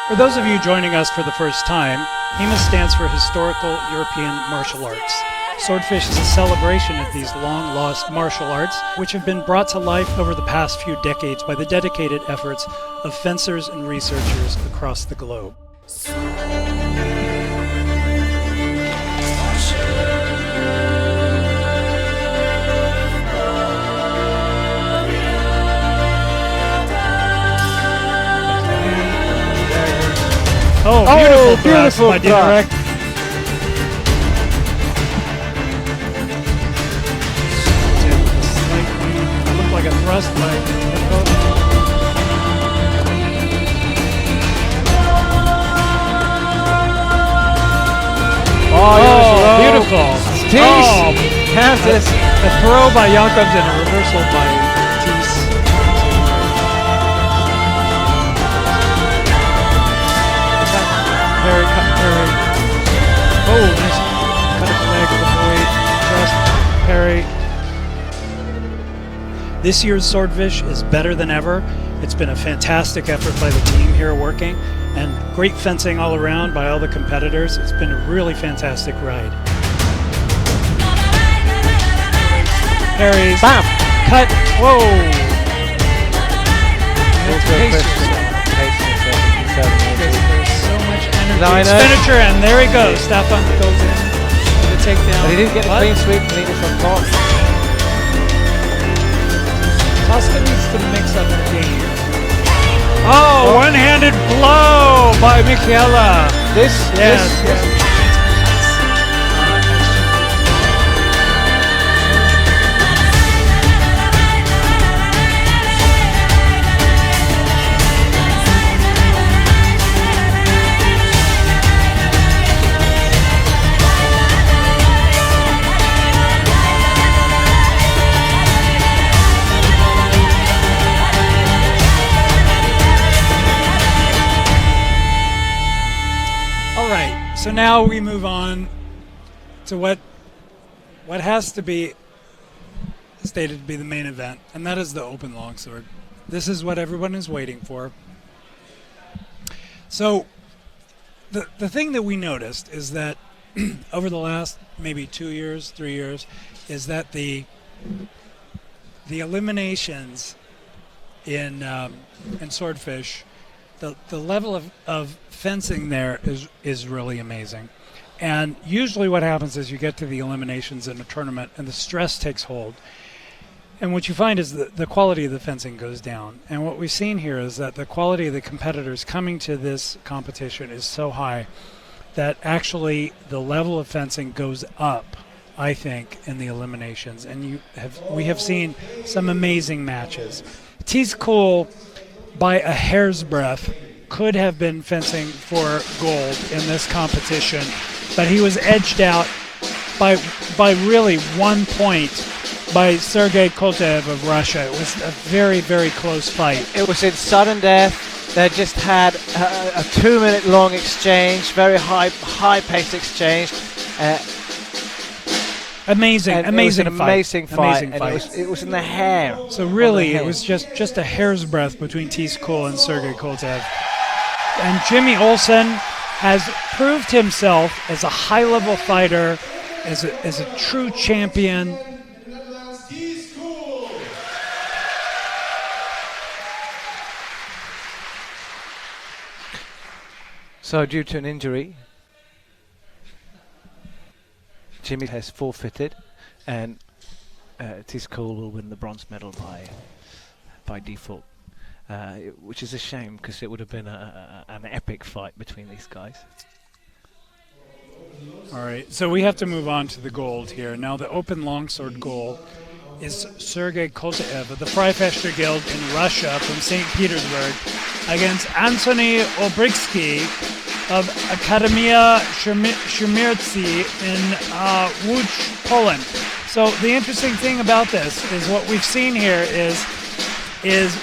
For those of you joining us for the first time, HEMA stands for Historical European Martial Arts. Swordfish is a celebration of these long-lost martial arts, which have been brought to life over the past few decades by the dedicated efforts of fencers and researchers across the globe. Oh, beautiful by direct. Looked like a thrust by Oh, beautiful. Matthys. A throw by Jakobs and a reversal by Matthys. Very. Oh, nice cut of the leg of the boy. Just parry. This year's Swordfish is better than ever. It's been a fantastic effort by the team here working, and great fencing all around by all the competitors. It's been a really fantastic ride. Parries. Bam! Cut. Whoa! Expenditure, and there he goes. Stefan goes in for the takedown. But he didn't get the clean sweep, and he was on top. Tosca needs to mix up the game. Oh, one-handed blow by Michaela. This. So now we move on to what has to be stated to be the main event, and that is the open longsword. This is what everyone is waiting for. So the thing that we noticed is that over the last maybe 2 years, 3 years, is that the eliminations in Swordfish, the level of fencing there is really amazing. And usually what happens is you get to the eliminations in a tournament and the stress takes hold. And what you find is that the quality of the fencing goes down. And what we've seen here is that the quality of the competitors coming to this competition is so high that actually the level of fencing goes up, I think, in the eliminations. And we have seen some amazing matches. Kool, by a hair's breadth, could have been fencing for gold in this competition, but he was edged out by really 1 point by Sergey Kultaev of Russia. It was a very, very close fight. It was in sudden death. They just had a 2-minute long exchange, very high-paced exchange. Amazing fight. Amazing fight. It was in the hair. So really, it was just a hair's breadth between Kool and Sergey Kultaev. And Jimmy Olsson has proved himself as a high-level fighter, as a true champion. So due to an injury, Jimmy has forfeited, and Kool will win the bronze medal by default, which is a shame because it would have been an epic fight between these guys. All right, so we have to move on to the gold here. Now the open longsword goal is Sergey Kultaev of the Freifechtergilde in Russia from St. Petersburg against Antoni Olbrychski of Akademia Szermierzy in Łódź, Poland. So the interesting thing about this is what we've seen here is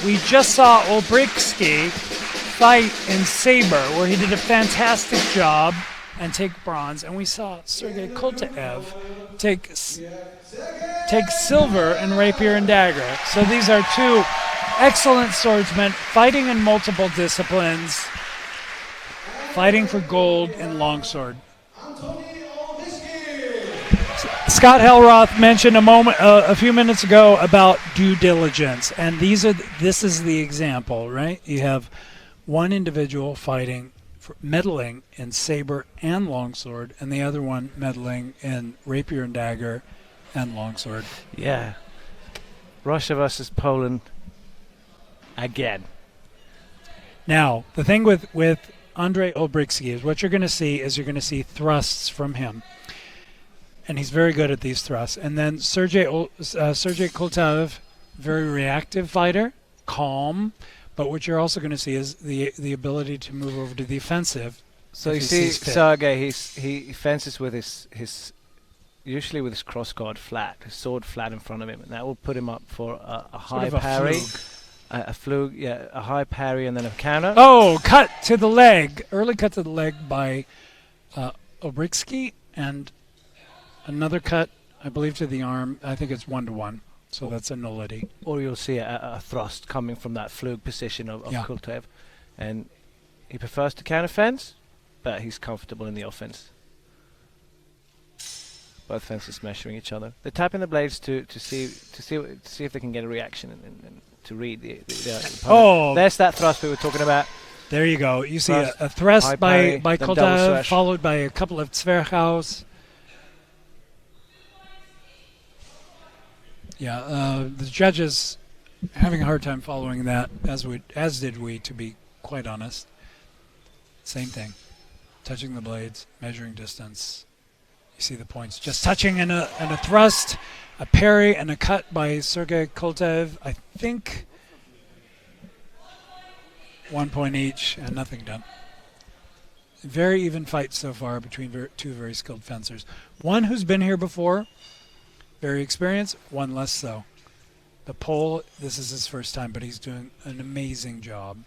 we just saw Olbrychski fight in Sabre, where he did a fantastic job and take bronze, and we saw Sergey Kultaev take silver in rapier and dagger. So these are two excellent swordsman, fighting in multiple disciplines, fighting for gold in longsword. Scott Hellroth mentioned a few minutes ago about due diligence, and this is the example, right? You have one individual meddling in saber and longsword, and the other one meddling in rapier and dagger and longsword. Yeah. Russia versus Poland again. Now, the thing with Andrei Olbrychski is what you're going to see thrusts from him. And he's very good at these thrusts. And then Sergey Kultaev, very reactive fighter, calm. But what you're also going to see is the ability to move over to the offensive. So you see Sergey, he fences with his usually with his cross guard flat, his sword flat in front of him, and that will put him up for a high parry. A flug, yeah, a high parry and then a counter. Oh, cut to the leg. Early cut to the leg by Olbrychski, and another cut, I believe, to the arm. I think it's 1-1, so that's a nullity. Or you'll see a thrust coming from that flug position of Kultaev. And he prefers to counter fence, but he's comfortable in the offense. Both fences measuring each other. They're tapping the blades to see if they can get a reaction and to read the opponent. Oh, there's that thrust we were talking about. There you go. You see a thrust by Kultaev, followed by a couple of Zwerchhaus. Yeah, the judges having a hard time following that, as did we, to be quite honest. Same thing. Touching the blades, measuring distance. You see the points. Just touching and a thrust, a parry, and a cut by Sergey Kultaev. I think 1 point each, and nothing done. Very even fight so far between two very skilled fencers. One who's been here before, very experienced, one less so. The Pole, this is his first time, but he's doing an amazing job.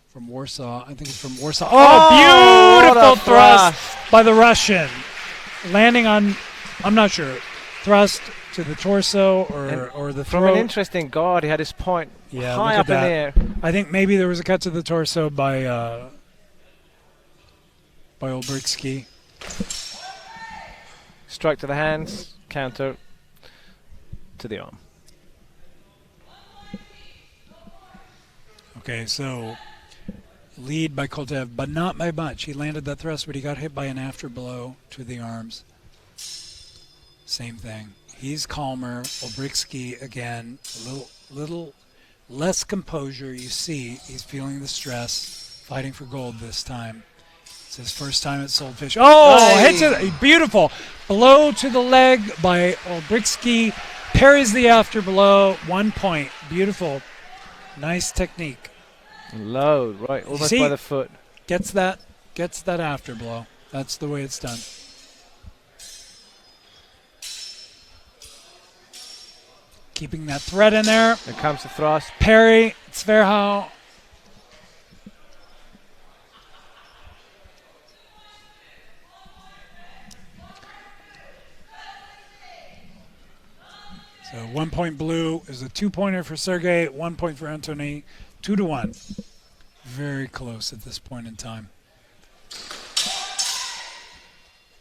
From Warsaw, I think it's from Warsaw. Oh, beautiful thrust by the Russian. Landing on, I'm not sure, thrust to the torso or the throat. From an interesting guard, he had his point high up in the air. I think maybe there was a cut to the torso by Olbrychski. Strike to the hands, counter to the arm. Okay, so lead by Kultaev, but not by much. He landed that thrust, but he got hit by an after blow to the arms. Same thing. He's calmer. Olbrychski, again, a little less composure. You see, he's feeling the stress, fighting for gold this time. It's his first time at Swordfish. Oh, hits it. Beautiful. Blow to the leg by Olbrychski. Parries the after blow. 1 point. Beautiful. Nice technique. Low, right, almost by the foot. Gets that after blow. That's the way it's done. Keeping that thread in there. There comes the thrust. Parry, Zwerchhau. So 1 point blue is a 2-pointer for Sergey, 1 point for Antoni, 2-1. Very close at this point in time.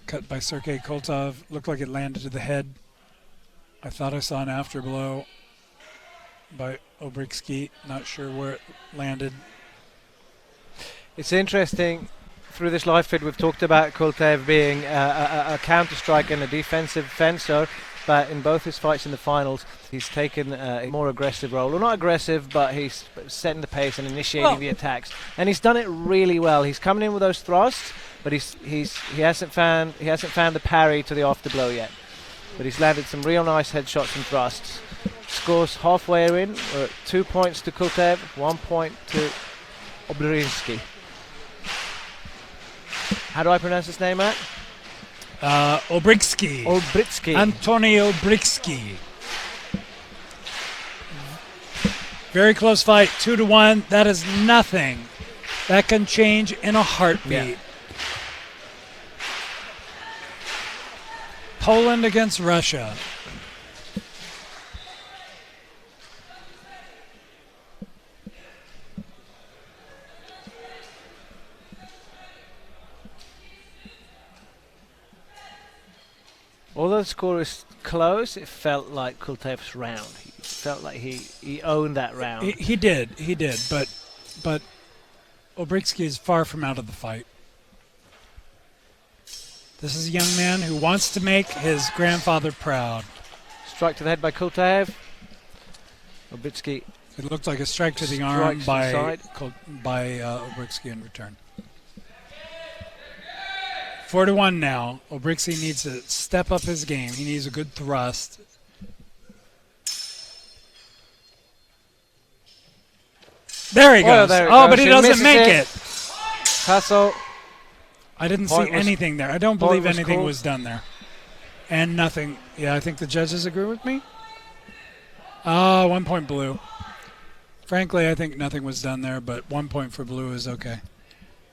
Cut by Sergey Kultaev. Looked like it landed to the head. I thought I saw an afterblow by Olbrychski. Not sure where it landed. It's interesting. Through this live feed, we've talked about Kultaev being a counter-strike and a defensive fencer. But in both his fights in the finals, he's taken a more aggressive role. Well, not aggressive, but he's setting the pace and initiating the attacks. And he's done it really well. He's coming in with those thrusts, but he hasn't found the parry to the afterblow yet. But he's landed some real nice headshots and thrusts. Scores halfway in. We're at 2 points to Kultaev, 1 point to Olbrychski. How do I pronounce his name, Matt? Olbrychski. Antoni Olbrychski. Very close fight, 2-1. That is nothing. That can change in a heartbeat. Yeah. Poland against Russia. although the score is close, it felt like Kultaev's round. It felt like he owned that round. He did, but Olbrychski is far from out of the fight. This is a young man who wants to make his grandfather proud. Strike to the head by Kultaev. Olbrychski. It looked like a strike to the arm by side. Olbrychski in return. 4-1 now. Olbrychski needs to step up his game. He needs a good thrust. There he goes. But he doesn't make it. Hassel. I didn't see anything there. I don't believe anything was done there. And nothing. Yeah, I think the judges agree with me. 1 point blue. Frankly, I think nothing was done there, but 1 point for blue is okay.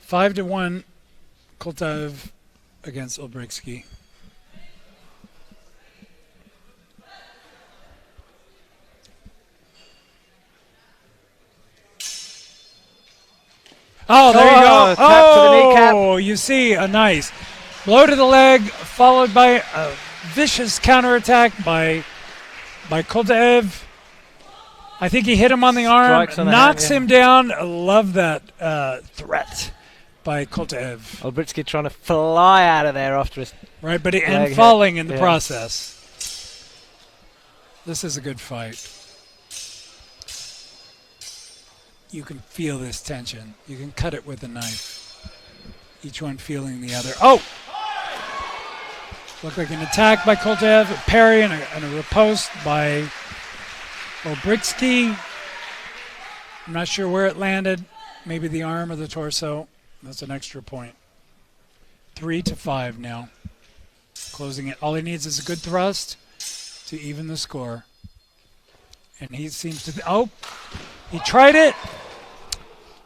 5-1, Kultaev against Olbrychski. Oh, there you go. Tap to the kneecap. Oh, you see a nice blow to the leg, followed by a vicious counterattack by Kultaev. I think he hit him on the arm, knocks him down. I love that threat by Kultaev. Olbrychski trying to fly out of there after his and falling in the process. This is a good fight. You can feel this tension. You can cut it with a knife. Each one feeling the other. Oh! Looked like an attack by Kultaev, a parry and a riposte by Olbrychski. I'm not sure where it landed. Maybe the arm or the torso. That's an extra point. 3-5 now. Closing it. All he needs is a good thrust to even the score. And he seems to... he tried it.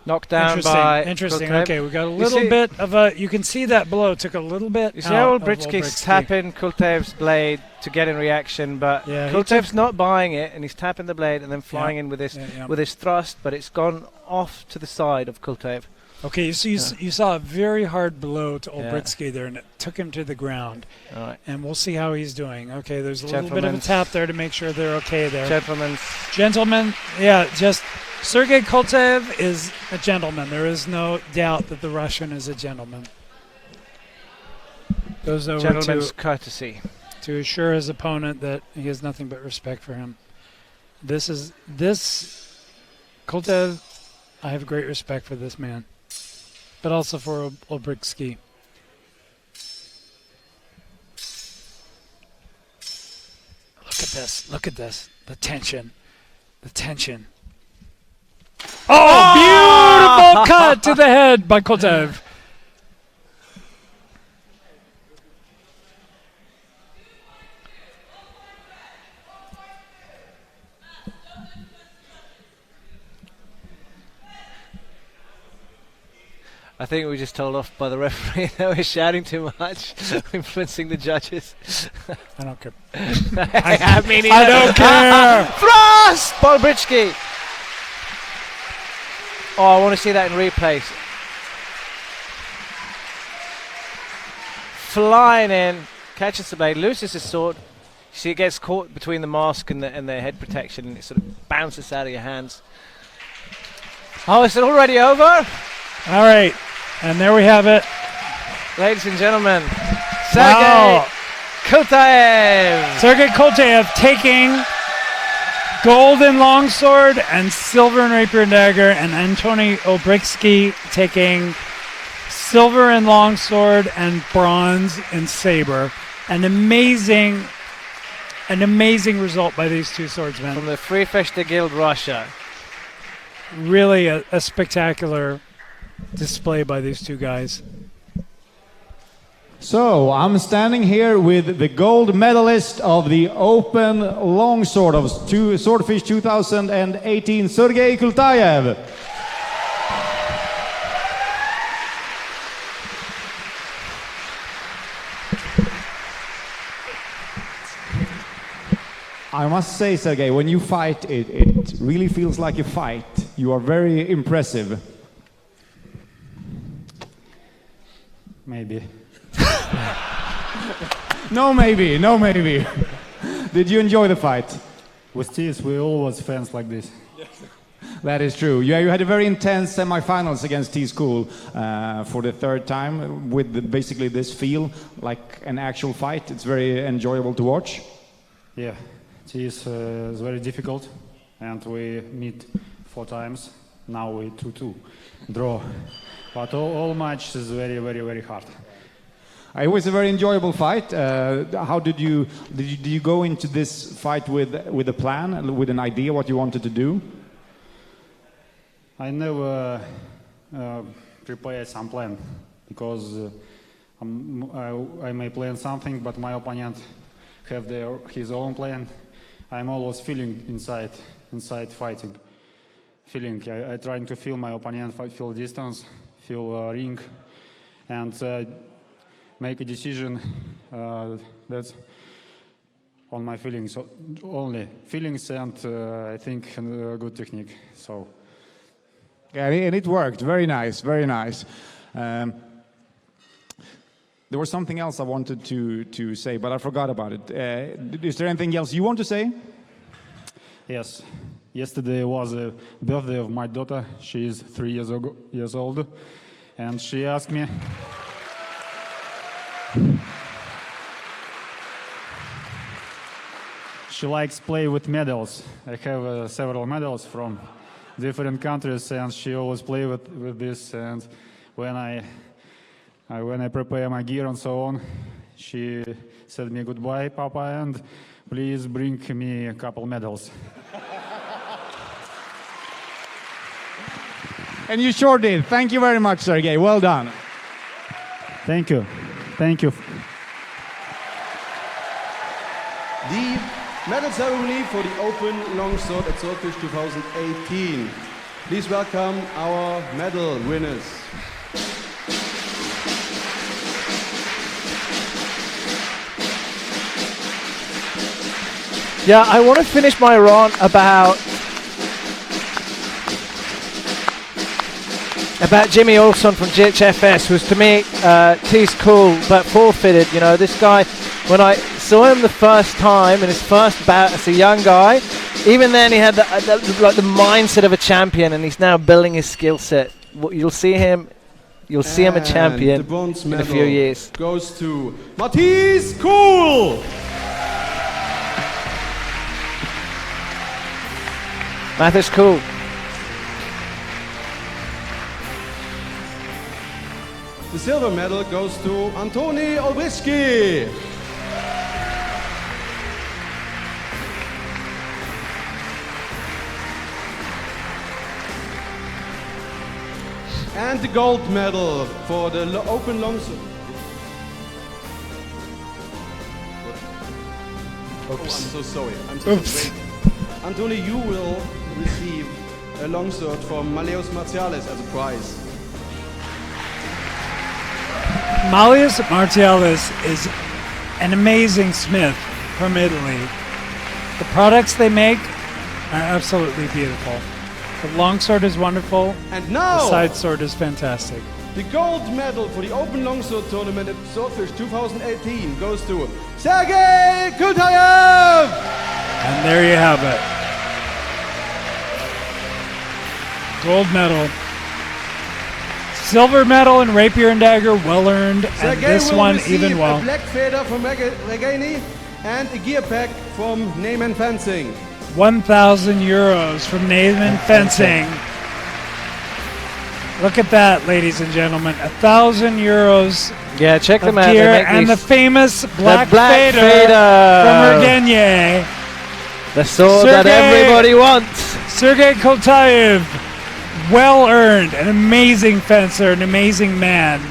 Knocked down by Interesting. Kultaev. Okay, we got a little bit of a... You can see that blow took a little bit You see how Olbrychski's tapping Kultaev's blade to get in reaction, but Kultaev's not buying it, and he's tapping the blade and then flying in with his thrust, but it's gone off to the side of Kultaev. Okay, so you saw a very hard blow to Olbrychski there, and it took him to the ground. All right. And we'll see how he's doing. Okay, there's a little bit of a tap there to make sure they're okay there. Gentlemen, just Sergey Kultaev is a gentleman. There is no doubt that the Russian is a gentleman. Goes over Gentleman's courtesy. To assure his opponent that he has nothing but respect for him. This Kultaev, I have great respect for this man. But also for Olbrychski. Look at this. The tension. Oh, beautiful cut to the head by Kultaev. I think we just told off by the referee that we're shouting too much, influencing the judges. I don't care. I don't care. Thrust! Olbrychski. Oh, I want to see that in replay. Flying in, catches the blade, loses his sword. You see, it gets caught between the mask and the head protection, and it sort of bounces out of your hands. Oh, is it already over? All right, and there we have it. Ladies and gentlemen, Sergey Kultaev. Sergey Kultaev taking gold in longsword and silver in rapier and dagger, and Antoni Olbrychski taking silver in longsword and bronze in saber. An amazing result by these two swordsmen. From the Freifechtergilde, Russia. Really a spectacular display by these two guys. So I'm standing here with the gold medalist of the Open Longsword of Swordfish 2018, Sergey Kultaev. I must say, Sergey, when you fight, it really feels like a fight. You are very impressive. Maybe. No, maybe. No, maybe. Did you enjoy the fight? With Tees, we always fans like this. That is true. Yeah, you had a very intense semi-finals against Kool for the third time with basically this feel like an actual fight. It's very enjoyable to watch. Yeah, Tees is very difficult, and we meet 4 times. Now we 2-2 draw, but all match is very, very, very hard. It was a very enjoyable fight. How did you go into this fight with a plan, with an idea what you wanted to do? I never prepare some plan because I may plan something, but my opponent have his own plan. I'm always feeling inside fighting. I trying to feel my opponent, feel distance, feel ring, and make a decision that's on my feelings, so only feelings, and I think a good technique. So. Yeah, and it worked. Very nice, very nice. There was something else I wanted to say, but I forgot about it. Is there anything else you want to say? Yes. Yesterday was a birthday of my daughter. She is 3 years old, and she asked me. She likes play with medals. I have several medals from different countries, and she always play with this. And when I prepare my gear and so on, she said me goodbye, Papa, and please bring me a couple medals. And you sure did. Thank you very much, Sergey. Well done. Thank you. Thank you. The medal ceremony for the Open Longsword at Swordfish 2018. Please welcome our medal winners. Yeah, I want to finish my rant about Jimmy Olsson from GHFS, was to me he's cool but forfeited. You know, this guy, when I saw him the first time in his first bout as a young guy, even then he had the mindset of a champion, and he's now building his skill set. You'll see him a champion the bronze in a medal few years. Goes to Matthys Kool. Matthys Kool. The silver medal goes to Antoni Olbrychski. And the gold medal for the Open Longsword. Oh, I'm so sorry. Sorry. Antoni, you will receive a longsword from Malleus Martialis as a prize. Malleus Martialis is an amazing smith from Italy. The products they make are absolutely beautiful. The longsword is wonderful. And now, the side sword is fantastic. The gold medal for the Open Longsword Tournament at Swordfish 2018 goes to Sergey Kultaev! And there you have it. Gold medal. Silver medal in rapier and dagger, well earned, and Sergey this will one receive even well. a black feather from Regani and a gear pack from Neyman Fencing. 1,000 euros from Neyman Fencing. Look at that, ladies and gentlemen. 1,000 euros. Yeah, check them out. Gear, and the famous black fader from Ergenye. The sword that everybody wants. Sergey Kultaev. Well earned, an amazing fencer, an amazing man.